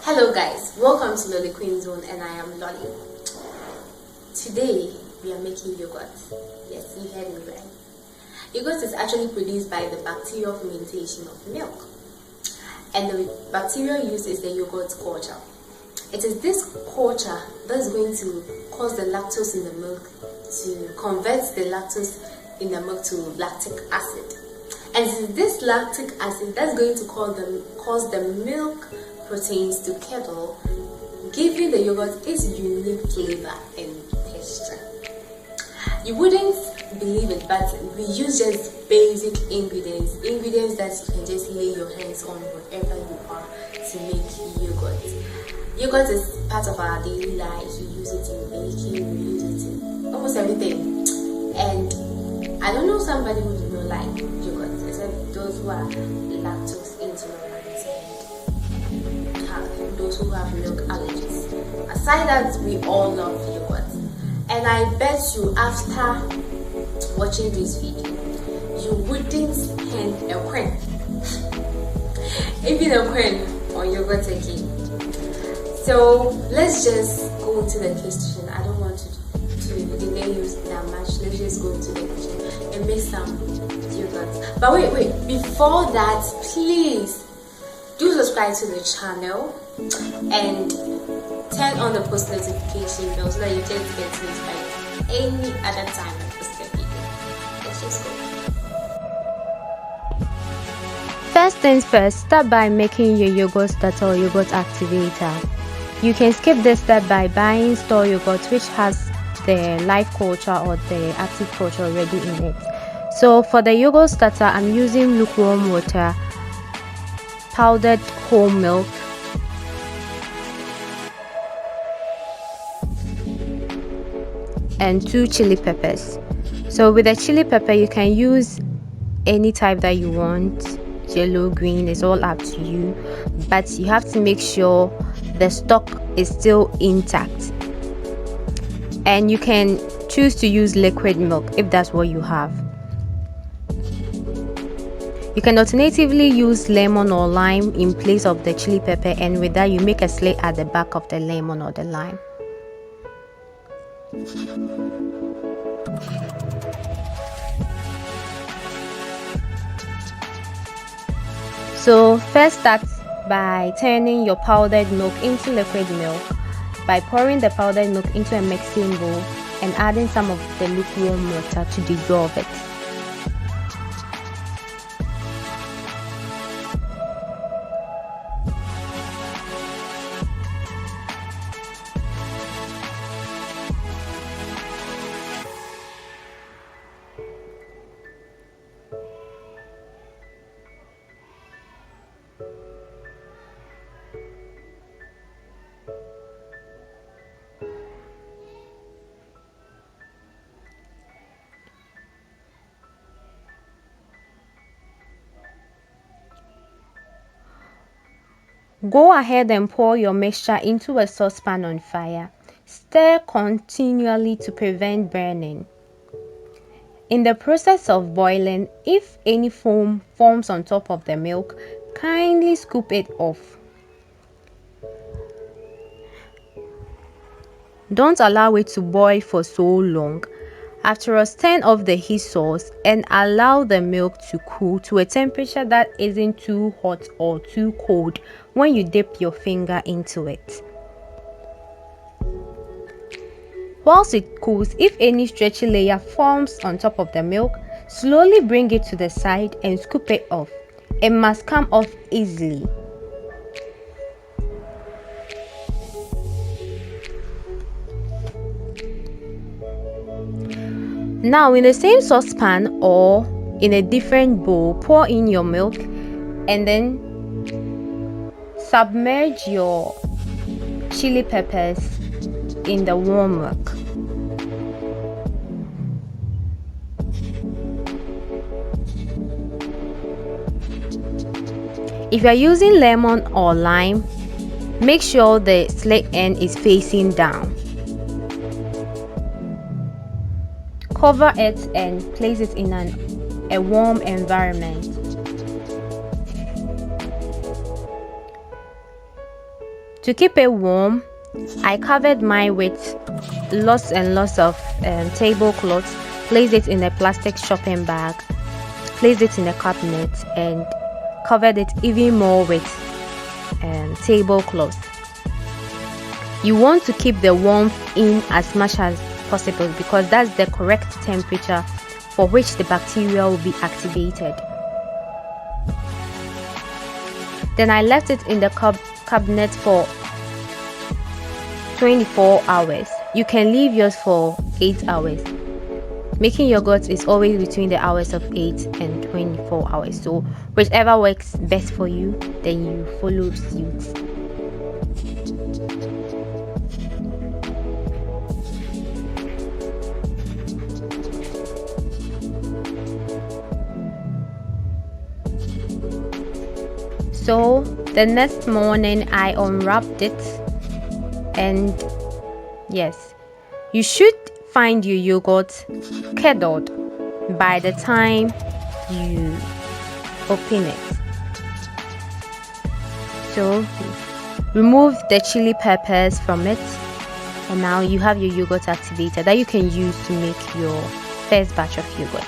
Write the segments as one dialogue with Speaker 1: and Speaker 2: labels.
Speaker 1: Hello guys, welcome to Lolly Queen Zone and I am Lolly. Today we are making yogurt. Yes, you heard me right. Yogurt is actually produced by the bacterial fermentation of milk. And the bacteria used is the yogurt culture. It is this culture that's going to cause the lactose in the milk to convert the lactose in the milk to lactic acid. And it is this lactic acid that's going to cause the milk proteins to kettle, giving the yogurt its unique flavor and texture. You wouldn't believe it, but we use just basic ingredients that you can just lay your hands on wherever you are to make yogurt. Yogurt is part of our daily lives. We use it in baking, we use it in almost everything. And I don't know somebody who do not like yogurt, except those who are lactose intolerant, those who have milk allergies. Aside that, we all love yogurt. And I bet you after watching this video, you wouldn't spend a coin, even a coin, on yogurt again. So let's just go into the kitchen. I don't want to delay you that much. Let's just go into the kitchen and make some yogurt. But wait, before that, please do subscribe to the channel and turn on the post notification bell so that you just get notified any other time I post a video. Let's just go.
Speaker 2: First things first, start by making your yogurt starter or yogurt activator. You can skip this step by buying store yogurt which has the live culture or the active culture already in it. So for the yogurt starter, I'm using lukewarm water, powdered whole milk, and 2 chili peppers. So with the chili pepper, you can use any type that you want, yellow, green, it's all up to you, but you have to make sure the stock is still intact. And you can choose to use liquid milk if that's what you have. You can alternatively use lemon or lime in place of the chili pepper, and with that you make a slit at the back of the lemon or the lime. So first start by turning your powdered milk into liquid milk by pouring the powdered milk into a mixing bowl and adding some of the lukewarm water to dissolve it. Go ahead and pour your mixture into a saucepan on fire. Stir continually to prevent burning. In the process of boiling, if any foam forms on top of the milk, kindly scoop it off. Don't allow it to boil for so long. Afterwards, turn off the heat source and allow the milk to cool to a temperature that isn't too hot or too cold when you dip your finger into it. Whilst it cools, if any stretchy layer forms on top of the milk, slowly bring it to the side and scoop it off. It must come off easily. Now in the same saucepan or in a different bowl, pour in your milk and then submerge your chili peppers in the warm milk. If you are using lemon or lime, make sure the slit end is facing down. Cover it and place it in a warm environment. To keep it warm, I covered mine with lots and lots of tablecloths, placed it in a plastic shopping bag, placed it in a cabinet, and covered it even more with tablecloths. You want to keep the warmth in as much as possible because that's the correct temperature for which the bacteria will be activated. Then I left it in the cabinet for 24 hours. You can leave yours for 8 hours. Making yogurt is always between the hours of 8 and 24 hours. So whichever works best for you, then you follow suit. So the next morning I unwrapped it, and yes, you should find your yogurt curdled by the time you open it. So remove the chili peppers from it, and now you have your yogurt activator that you can use to make your first batch of yogurt.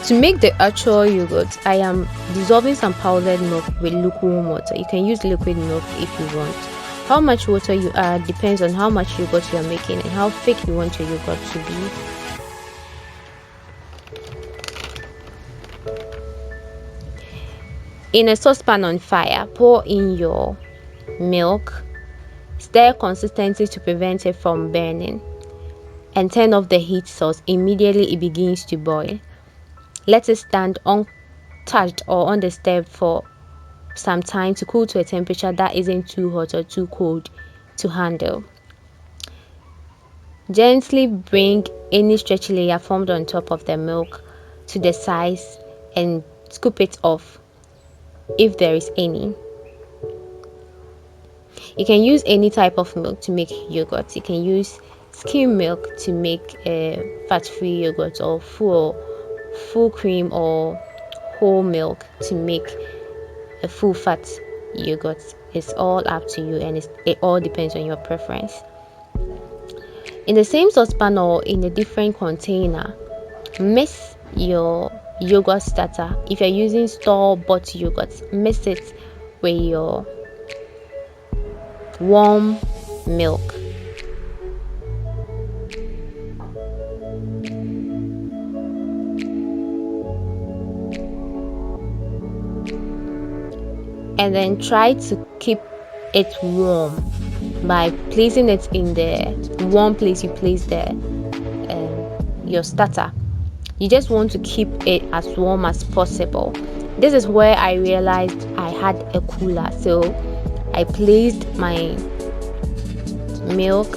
Speaker 2: To make the actual yogurt, I am dissolving some powdered milk with lukewarm water. You can use liquid milk if you want. How much water you add depends on how much yogurt you are making and how thick you want your yogurt to be. In a saucepan on fire, pour in your milk, stir consistency to prevent it from burning, and turn off the heat source immediately it begins to boil. Let it stand untouched or undisturbed for some time to cool to a temperature that isn't too hot or too cold to handle. Gently bring any stretchy layer formed on top of the milk to the sides and scoop it off if there is any. You can use any type of milk to make yogurt. You can use skim milk to make a fat-free yogurt, or full cream or whole milk to make a full fat yogurt. It's all up to you, and it all depends on your preference. In the same saucepan or in a different container, mix your yogurt starter. If you're using store-bought yogurt, mix it with your warm milk. And then try to keep it warm by placing it in the warm place you place your starter. You just want to keep it as warm as possible. This is where I realized I had a cooler, so I placed my milk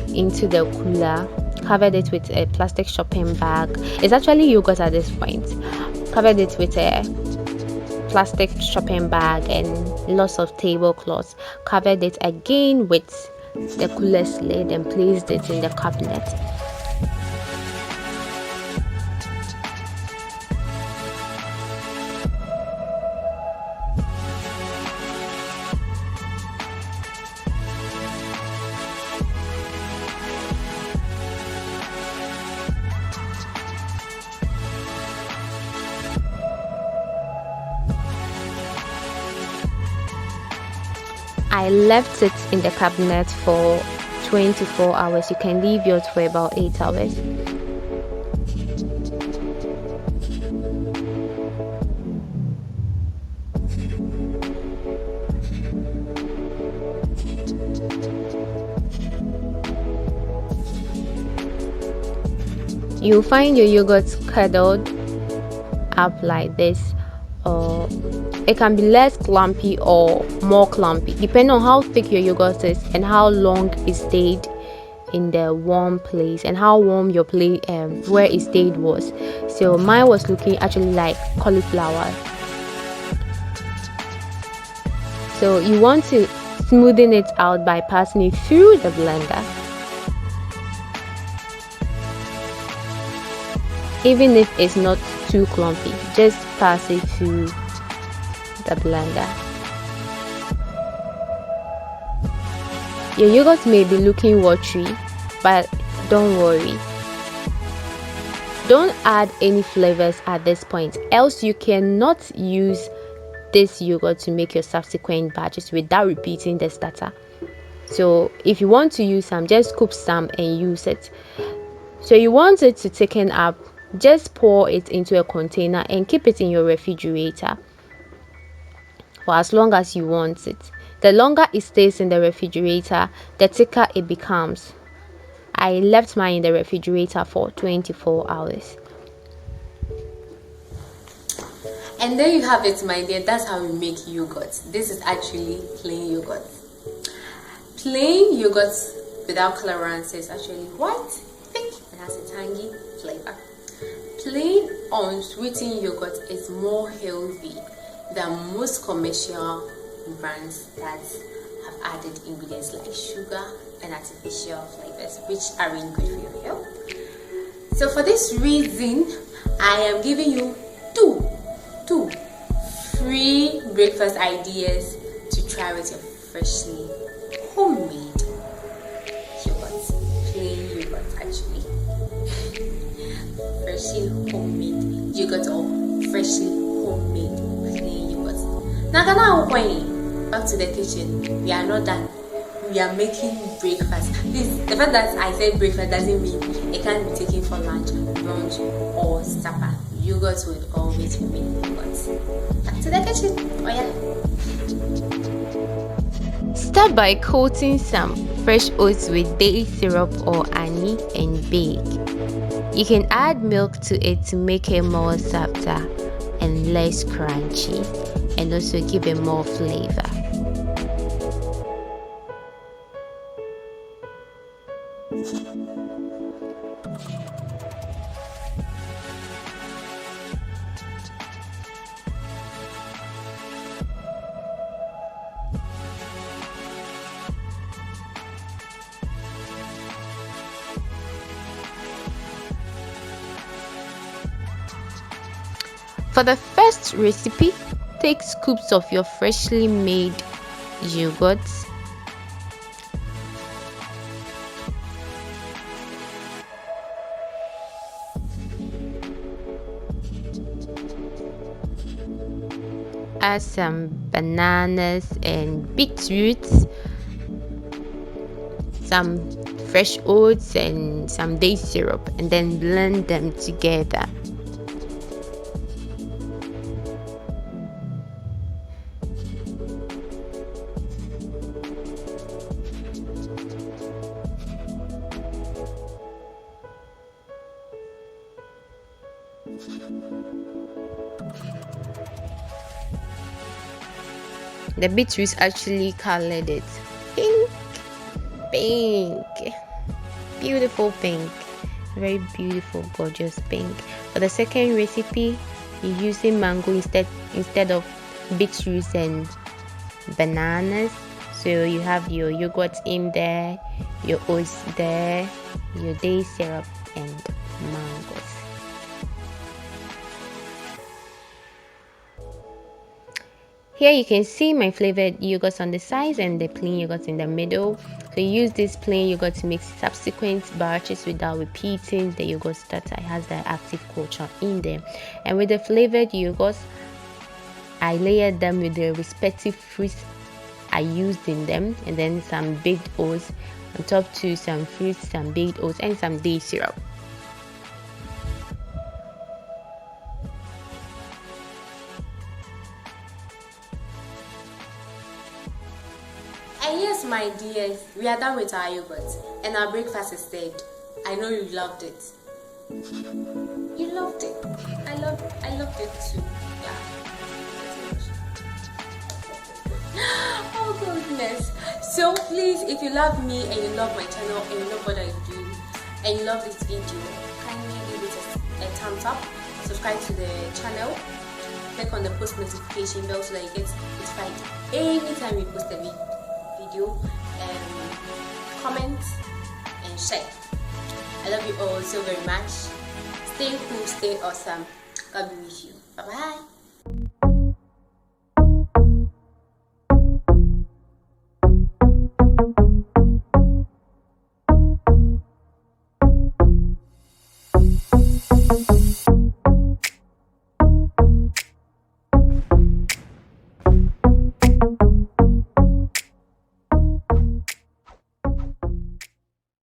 Speaker 2: into the cooler, covered it with a plastic shopping bag. It's actually yogurt at this point. Covered it with a plastic shopping bag and lots of tablecloths. Covered it again with the cooler lid and placed it in the cabinet. I left it in the cabinet for 24 hours. You can leave yours for about 8 hours. You'll find your yogurt curdled up like this. or it can be less clumpy or more clumpy, depending on how thick your yogurt is and how long it stayed in the warm place and how warm your place where it stayed was. So mine was looking actually like cauliflower. So you want to smoothen it out by passing it through the blender. Even if it's not too clumpy, just pass it through the blender. Your yogurt may be looking watery, but don't worry. Don't add any flavors at this point, else you cannot use this yogurt to make your subsequent batches without repeating the starter. So if you want to use some, just scoop some and use it. So you want it to thicken up, just pour it into a container and keep it in your refrigerator for as long as you want it. The longer it stays in the refrigerator, the thicker it becomes. I left mine in the refrigerator for 24 hours.
Speaker 1: And there you have it, my dear. That's how we make yogurt. This is actually plain yogurt. Plain yogurt without colorants is actually white, thick, and has a tangy flavor. Plain unsweetened yogurt is more healthy than most commercial brands that have added ingredients like sugar and artificial flavors, which aren't good for your health. So for this reason, I am giving you two free breakfast ideas to try with your freshly homemade yogurt. Plain yogurt, actually. Freshly homemade yogurt or freshly homemade plain yogurt. Now, back to the kitchen. We are not done. We are making breakfast. The fact that I said breakfast doesn't mean it can't be taken for lunch, brunch, or supper. Yogurt will always remain yogurt. Back to the kitchen. Oh yeah.
Speaker 2: Start by coating some fresh oats with date syrup or honey and bake. You can add milk to it to make it more softer and less crunchy, and also give it more flavor. For the first recipe, take scoops of your freshly made yogurt, add some bananas and beetroots, some fresh oats and some date syrup, and then blend them together. The beetroots actually colored it pink, beautiful pink, very beautiful, gorgeous pink. For the second recipe, you're using mango instead of beetroots and bananas. So you have your yogurt in there, your oats there, your date syrup and mangoes. Here you can see my flavored yogurts on the sides and the plain yogurt in the middle. So use this plain yogurt to make subsequent batches without repeating the yogurt starter. It has the active culture in there. And with the flavored yogurts, I layered them with the respective fruits I used in them, and then some baked oats on top to some fruits, some baked oats, and some date syrup.
Speaker 1: And yes, my dears, we are done with our yogurt and our breakfast is dead. I know you loved it. You loved it. I loved it too. Yeah. Oh goodness. So please, if you love me and you love my channel and you love what I do and you love this video, kindly give it a thumbs up, subscribe to the channel, click on the post notification bell so that you get notified anytime we post a video, comment and share. I love you all so very much. Stay cool, stay awesome. God be with you. Bye bye.